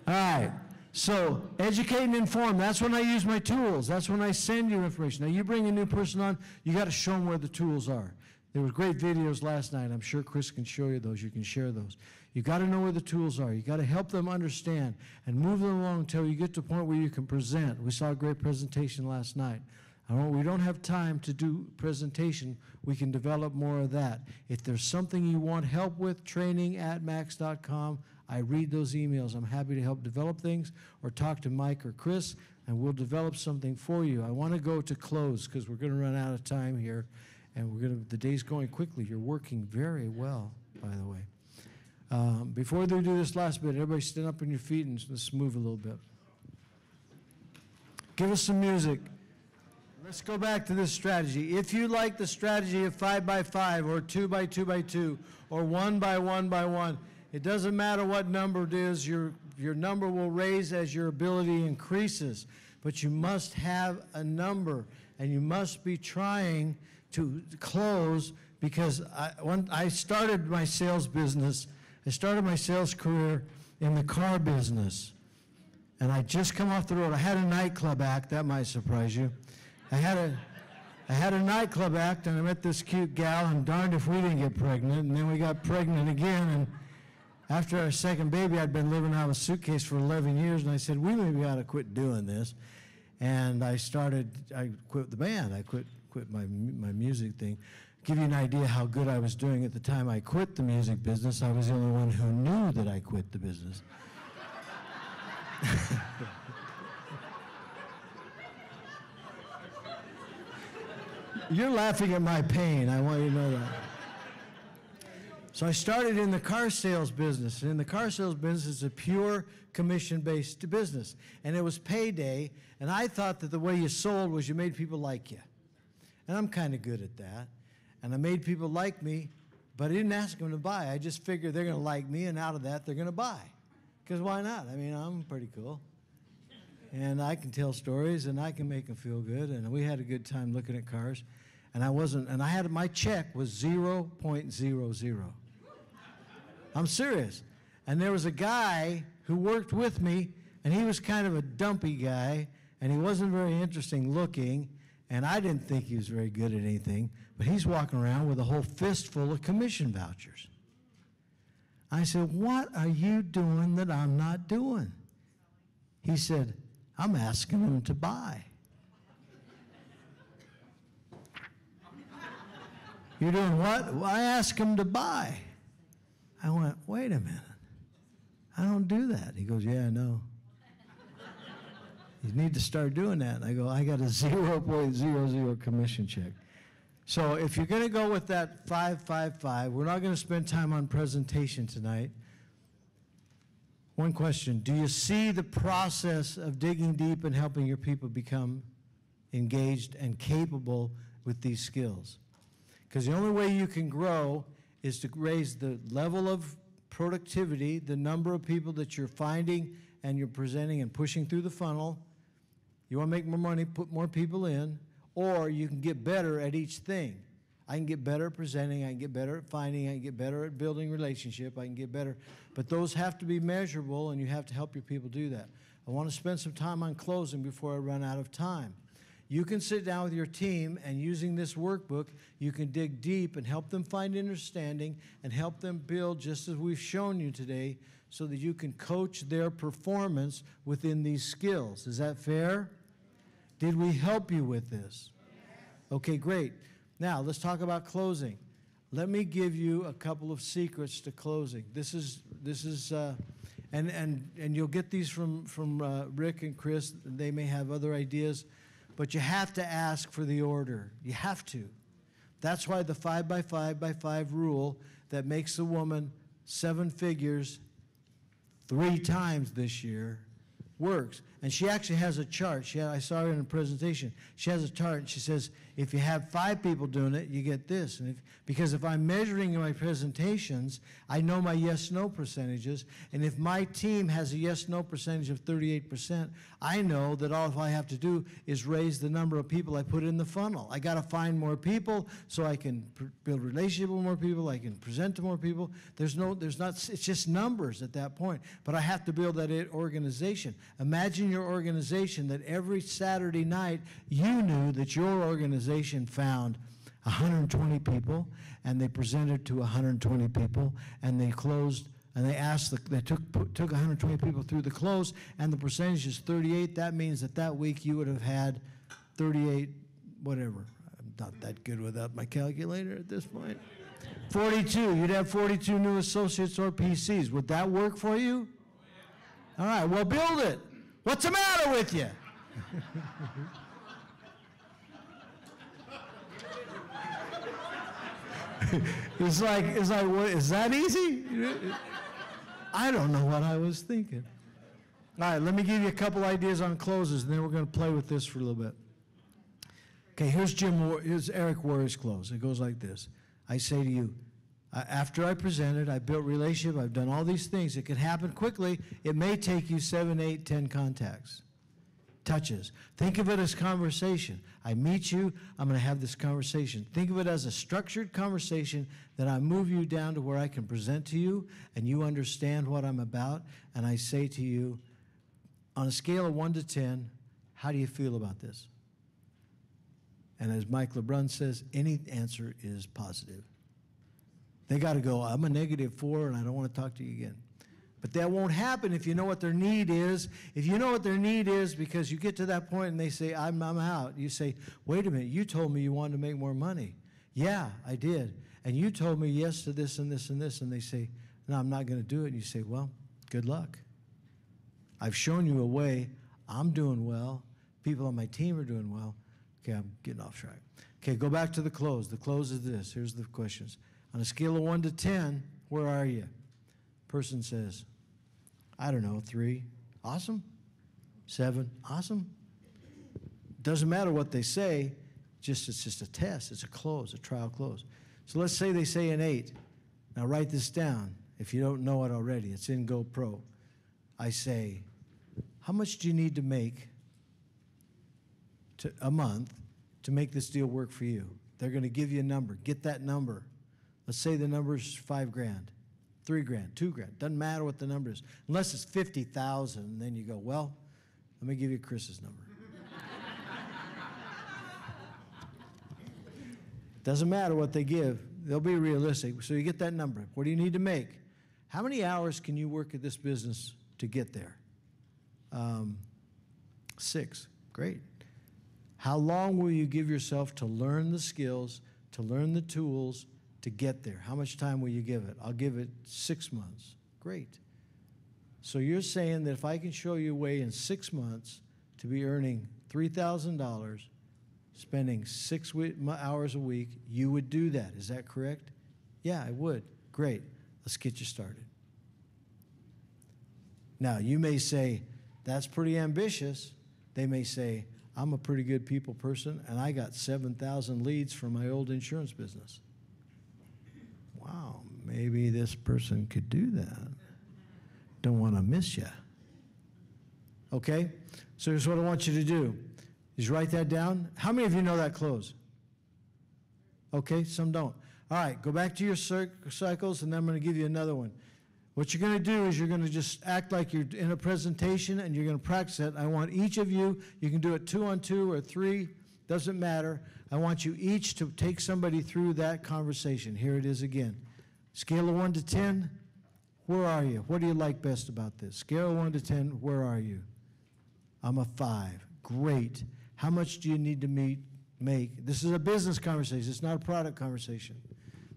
All right, so educate and inform. That's when I use my tools. That's when I send you information. Now, you bring a new person on, you got to show them where the tools are. There were great videos last night. I'm sure Chris can show you those. You can share those. You got to know where the tools are. You got to help them understand and move them along until you get to a point where you can present. We saw a great presentation last night. We don't have time to do presentation. We can develop more of that. If there's something you want help with, training@max.com. I read those emails. I'm happy to help develop things or talk to Mike or Chris, and we'll develop something for you. I want to go to close because we're going to run out of time here, and the day's going quickly. You're working very well, by the way. Before we do this last bit, everybody stand up on your feet and let's move a little bit. Give us some music. Let's go back to this strategy. If you like the strategy of 5x5 or 2x2x2 or 1x1x1, it doesn't matter what number it is, your number will raise as your ability increases. But you must have a number, and you must be trying to close, because when I started my sales business, I started my sales career in the car business. And I just come off the road. I had a nightclub act, that might surprise you. I had a nightclub act, and I met this cute gal, and darned if we didn't get pregnant. And then we got pregnant again, and after our second baby, I'd been living out of a suitcase for 11 years, and I said, we maybe ought to quit doing this. And I quit the band. I quit my music thing. Give you an idea how good I was doing at the time I quit the music business. I was the only one who knew that I quit the business. You're laughing at my pain. I want you to know that. So I started in the car sales business. And in the car sales business, it's a pure commission-based business. And it was payday, and I thought that the way you sold was you made people like you. And I'm kind of good at that. And I made people like me, but I didn't ask them to buy. I just figured they're going to like me, and out of that, they're going to buy. Because why not? I mean, I'm pretty cool. And I can tell stories, and I can make them feel good. And we had a good time looking at cars. And my check was 0.00. I'm serious. And there was a guy who worked with me, and he was kind of a dumpy guy, and he wasn't very interesting looking, and I didn't think he was very good at anything, but he's walking around with a whole fistful of commission vouchers. I said, what are you doing that I'm not doing? He said, I'm asking them to buy. You're doing what? Well, I ask them to buy. I went, wait a minute. I don't do that. He goes, yeah, I know. You need to start doing that. And I go, I got a 0.00 commission check. So if you're going to go with that 5-5-5, we're not going to spend time on presentation tonight. One question, do you see the process of digging deep and helping your people become engaged and capable with these skills? Because the only way you can grow is to raise the level of productivity, the number of people that you're finding and you're presenting and pushing through the funnel. You want to make more money, put more people in, or you can get better at each thing. I can get better at presenting, I can get better at finding, I can get better at building relationship, I can get better, but those have to be measurable and you have to help your people do that. I want to spend some time on closing before I run out of time. You can sit down with your team and using this workbook, you can dig deep and help them find understanding and help them build just as we've shown you today so that you can coach their performance within these skills. Is that fair? Did we help you with this? Okay, great. Now, let's talk about closing. Let me give you a couple of secrets to closing. And you'll get these from Rick and Chris. They may have other ideas, but you have to ask for the order. You have to. That's why the 5x5x5 rule that makes a woman 7 figures 3 times this year works. And she actually has a chart. I saw her in a presentation. She has a chart, and she says, if you have 5 people doing it, you get this. And because if I'm measuring in my presentations, I know my yes-no percentages. And if my team has a yes-no percentage of 38%, I know that all I have to do is raise the number of people I put in the funnel. I got to find more people so I can build relationship with more people. I can present to more people. It's just numbers at that point. But I have to build that organization. Imagine your organization that every Saturday night you knew that your organization found 120 people and they presented to 120 people and they closed and they took 120 people through the close and the percentage is 38. That means that week you would have had 38 whatever. I'm not that good without my calculator at this point. 42. You'd have 42 new associates or PCs. Would that work for you? All right, well, build it. What's the matter with you? It's like, what, is that easy? I don't know what I was thinking. All right, let me give you a couple ideas on closes, and then we're going to play with this for a little bit. Okay, here's Eric Warrior's close. It goes like this. I say to you, after I presented, I built relationship, I've done all these things. It can happen quickly. It may take you 7, 8, 10 contacts, touches. Think of it as conversation. I meet you, I'm going to have this conversation. Think of it as a structured conversation that I move you down to where I can present to you and you understand what I'm about. And I say to you, on a scale of 1 to 10, how do you feel about this? And as Mike LeBrun says, any answer is positive. They got to go, I'm a -4 and I don't want to talk to you again. But that won't happen if you know what their need is. If you know what their need is, because you get to that point and they say, I'm out. You say, wait a minute, you told me you wanted to make more money. Yeah, I did. And you told me yes to this and this and this. And they say, no, I'm not going to do it. And you say, well, good luck. I've shown you a way. I'm doing well. People on my team are doing well. Okay, I'm getting off track. Okay, go back to the close. The close is this. Here's the questions. On a scale of 1 to 10, where are you? Person says, I don't know, 3. Awesome. 7. Awesome. Doesn't matter what they say, it's just a test. It's a close, a trial close. So let's say they say an 8. Now write this down if you don't know it already. It's in GoPro. I say, how much do you need to make a month to make this deal work for you? They're going to give you a number. Get that number. Let's say the number's $5,000, $3,000, $2,000. Doesn't matter what the number is. Unless it's 50,000, and then you go, well, let me give you Chris's number. Doesn't matter what they give. They'll be realistic. So you get that number. What do you need to make? How many hours can you work at this business to get there? 6. Great. How long will you give yourself to learn the skills, to learn the tools, to get there? How much time will you give it? I'll give it 6 months. Great. So you're saying that if I can show you a way in 6 months to to be earning $3,000, spending 6 hours a week, you would do that. Is that correct? Yeah, I would. Great. Let's get you started. Now, you may say, that's pretty ambitious. They may say, I'm a pretty good people person, and I got 7,000 leads from my old insurance business. Wow, maybe this person could do that. Don't want to miss you. Okay? So here's what I want you to do. Is write that down. How many of you know that close? Okay, some don't. All right, go back to your cycles, and then I'm going to give you another one. What you're going to do is you're going to just act like you're in a presentation, and you're going to practice it. I want each of you, you can do it 2 on 2 or 3, doesn't matter. I want you each to take somebody through that conversation. Here it is again. Scale of 1 to 10, where are you? What do you like best about this? Scale of 1 to 10, where are you? I'm a 5. Great. How much do you need to make? This is a business conversation. It's not a product conversation.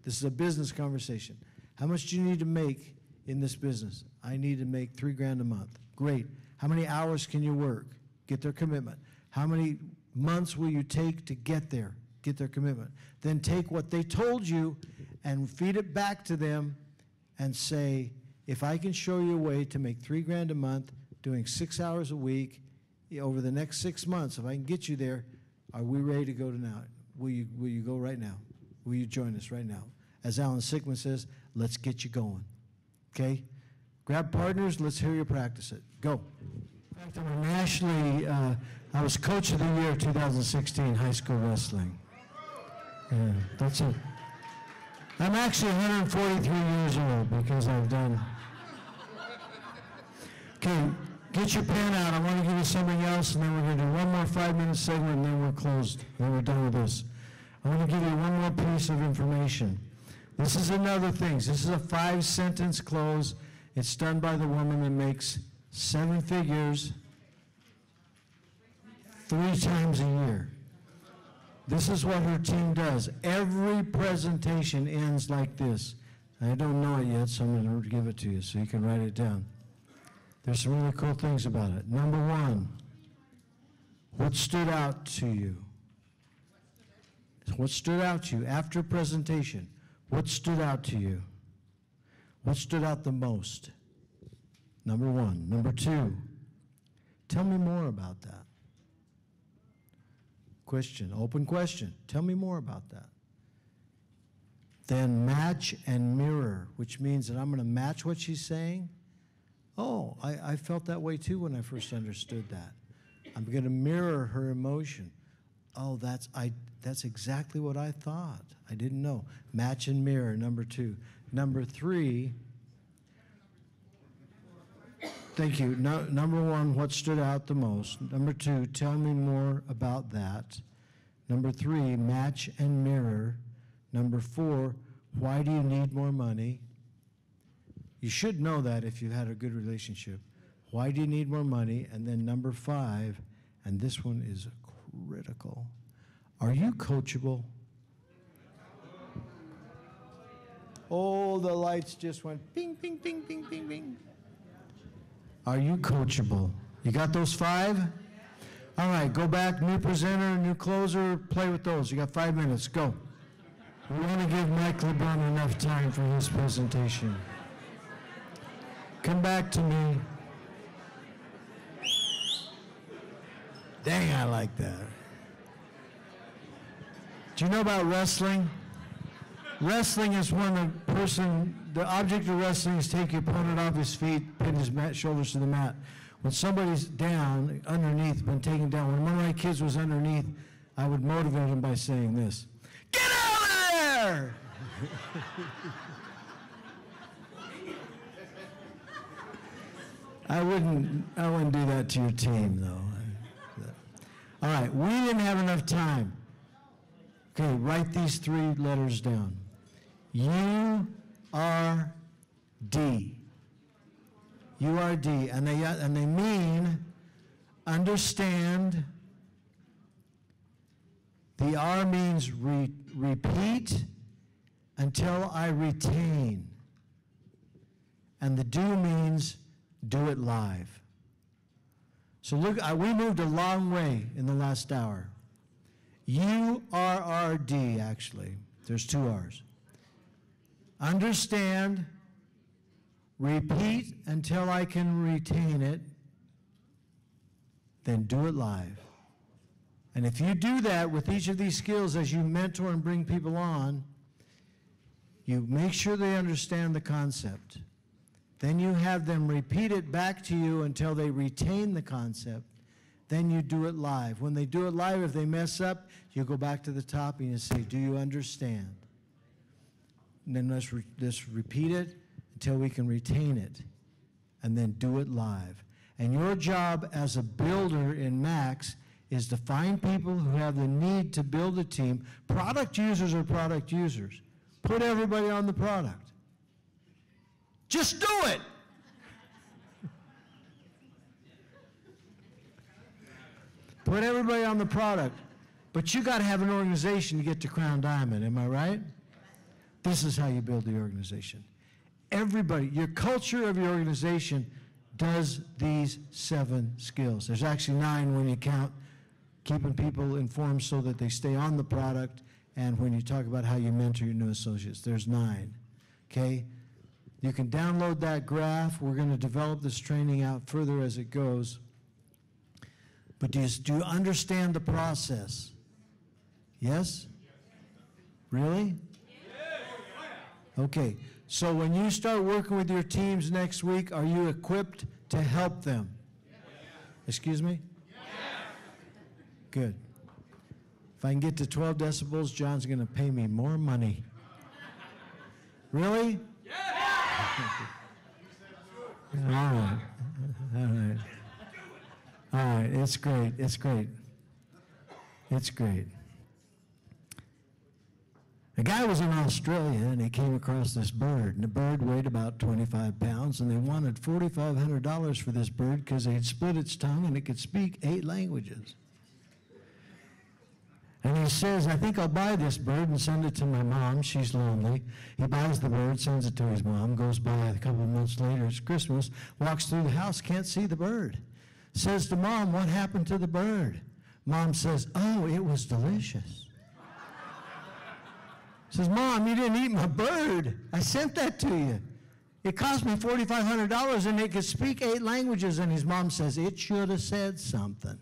This is a business conversation. How much do you need to make in this business? I need to make $3,000 a month. Great. How many hours can you work? Get their commitment. How many months will you take to get there? Get their commitment. Then take what they told you and feed it back to them and say, if I can show you a way to make $3,000 a month, doing 6 hours a week, over the next 6 months, if I can get you there, are we ready to go to now? Will you go right now? Will you join us right now? As Alan Sigmund says, let's get you going. Okay? Grab partners, let's hear you practice it. Go. In fact, I'm nationally, I was Coach of the Year 2016 high school wrestling. Yeah, that's it. I'm actually 143 years old because I've done. Okay, get your pen out. I want to give you something else, and then we're going to do one more 5-minute segment, and then we're closed. Then we're done with this. I want to give you one more piece of information. This is another thing. This is a 5-sentence close. It's done by the woman that makes 7 figures 3 times a year. This is what her team does. Every presentation ends like this. I don't know it yet, so I'm going to give it to you so you can write it down. There's some really cool things about it. Number 1, what stood out to you? What stood out to you after presentation? What stood out to you? What stood out the most? Number 1. Number 2, tell me more about that. Question, open question. Tell me more about that. Then match and mirror, which means that I'm going to match what she's saying. Oh, I felt that way too when I first understood that. I'm going to mirror her emotion. Oh, that's exactly what I thought. I didn't know. Match and mirror, number 2. Number 3, thank you. Number 1, what stood out the most? Number 2, tell me more about that. Number 3, match and mirror. Number 4, why do you need more money? You should know that if you had a good relationship. Why do you need more money? And then number 5, and this one is critical. Are you coachable? Oh, the lights just went ping, ping, ping, ping, ping, ping. Are you coachable? You got those 5? All right, go back, new presenter, new closer, play with those. You got 5 minutes, go. We want to give Mike LeBron enough time for his presentation. Come back to me. Dang, I like that. Do you know about wrestling? Wrestling is when the object of wrestling is take your opponent off his feet, pin his shoulders to the mat. When somebody's down, underneath, been taken down, when one of my kids was underneath, I would motivate him by saying this: "Get out of there!" I wouldn't do that to your team, though. All right, we didn't have enough time. Okay, write these 3 letters down. URD. URD, and they mean understand. The R means repeat until I retain. And the do means do it live. So look, we moved a long way in the last hour. URRD, actually. There's 2 R's. Understand, repeat until I can retain it, then do it live. And if you do that with each of these skills as you mentor and bring people on, you make sure they understand the concept. Then you have them repeat it back to you until they retain the concept. Then you do it live. When they do it live, if they mess up, you go back to the top and you say, do you understand? And then let's repeat it until we can retain it. And then do it live. And your job as a builder in Max is to find people who have the need to build a team. Product users are product users. Put everybody on the product. Just do it. Put everybody on the product. But you got to have an organization to get to Crown Diamond, am I right? This is how you build the organization. Everybody, your culture of your organization does these 7 skills. There's actually 9 when you count keeping people informed so that they stay on the product, and when you talk about how you mentor your new associates, there's 9, okay? You can download that graph. We're going to develop this training out further as it goes. But do you understand the process? Yes? Really? Okay, so when you start working with your teams next week, are you equipped to help them? Excuse me? Good. If I can get to 12 decibels, John's going to pay me more money. Really? All right. All right. All right. It's great. It's great. It's great. A guy was in Australia, and he came across this bird, and the bird weighed about 25 pounds, and they wanted $4,500 for this bird because they had split its tongue, and it could speak 8 languages. And he says, I think I'll buy this bird and send it to my mom. She's lonely. He buys the bird, sends it to his mom, goes by a couple of months later, it's Christmas, walks through the house, can't see the bird. Says to Mom, what happened to the bird? Mom says, oh, it was delicious. Says, Mom, you didn't eat my bird. I sent that to you. It cost me $4,500 and it could speak 8 languages. And his mom says, it should have said something.